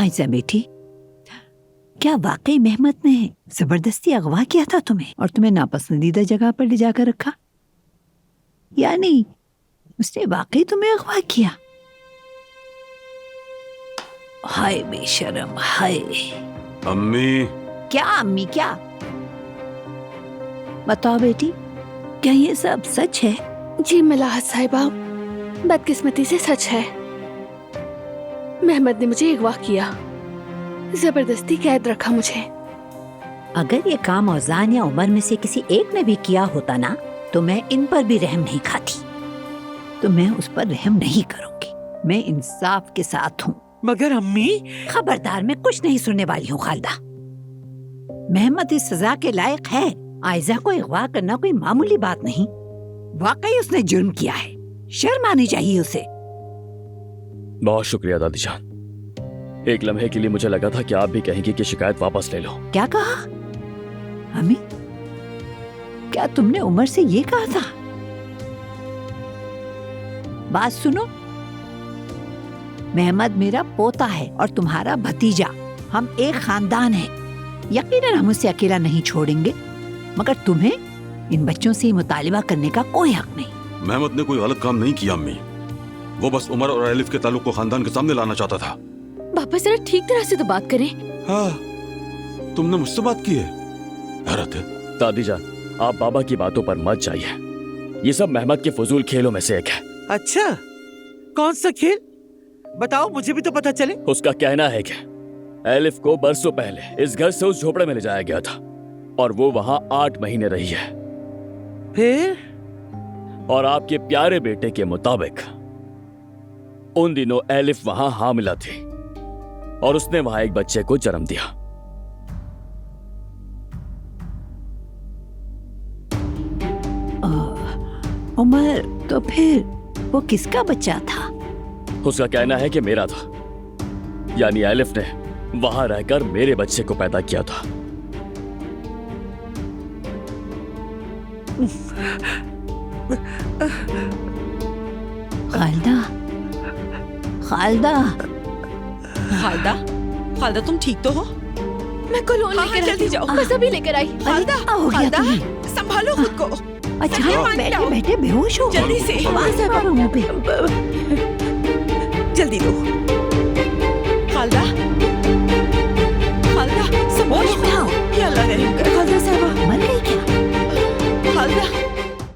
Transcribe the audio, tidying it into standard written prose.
आयशा बेटी, क्या वाकई मेहमत ने जबरदस्ती अगवा किया था तुम्हें और तुम्हें नापसंदीदा जगह पर ले जाकर रखा? यानी उसने वाकई तुम्हें अगवा किया? हाय बेशरम, हाय। अम्मी। क्या अम्मी क्या? बताओ बेटी, क्या ये सब सच है? जी मलाहत साहिबा, बदकिस्मती से सच है। मेहमद ने मुझे अगवा किया, जबरदस्ती कैद रखा मुझे। अगर ये काम औजान या उमर में से किसी एक ने भी किया होता ना, तो मैं इन पर भी रहम नहीं खाती। तो मैं उस पर रहम नहीं करूंगी। मैं इंसाफ के साथ हूँ। मगर अम्मी। खबरदार, मैं कुछ नहीं सुनने वाली हूँ खालदा। मेहमद इस सजा के लायक है। आयजा को अगवा करना कोई मामूली बात नहीं। वाकई उसने जुर्म किया है, शर्म आनी चाहिए उसे। बहुत शुक्रिया दादी जान। एक लम्हे के लिए मुझे लगा था कि आप भी कहेंगी कि शिकायत वापस ले लो। क्या कहा? अम्मी, क्या तुमने उमर से ये कहा था? बात सुनो, मेहमद मेरा पोता है और तुम्हारा भतीजा। हम एक खानदान हैं। यकीनन हम उसे अकेला नहीं छोड़ेंगे, मगर तुम्हें इन बच्चों से मुतालिबा करने का कोई हक नहीं। मेहमद ने कोई गलत काम नहीं किया अम्मी। वो बस उमर और एलिफ के ताल्लुक को खानदान के सामने लाना चाहता था। पापा जरा ठीक तरह से तो बात करें। हाँ, तुमने मुझसे बात की है? हैरत है। दादी जान, आप बाबा की बातों पर मत जाइए। ये सब मेहमद के फजूल खेलों में से एक है। अच्छा, कौन सा खेल? बताओ, मुझे भी तो पता चले। उसका कहना है कि एलिफ को बरसों पहले इस घर से उस झोपड़े में ले जाया गया था और वो वहां 8 महीने रही है। फिर? और आपके प्यारे बेटे के मुताबिक उन दिनों एलिफ वहां हामिला थी और उसने वहां एक बच्चे को जन्म दिया। उमर तो फिर वो किसका बच्चा था? उसका कहना है कि मेरा था, यानी एलिफ ने वहां रहकर मेरे बच्चे को पैदा किया था। खालदा, खालदा, खालदा, खालदा तुम ठीक तो हो? मैं कोलोन हाँ, लेकर जल्दी जाओ। मैं सभी लेकर आई। खालदा, हो गया खालदा, तुम्हें? संभालो खुद को। अच्छा, बैठे बैठे बेहोश हो गए। जल्दी से। आवाज आ रहा मुंह पे। जल्दी दो।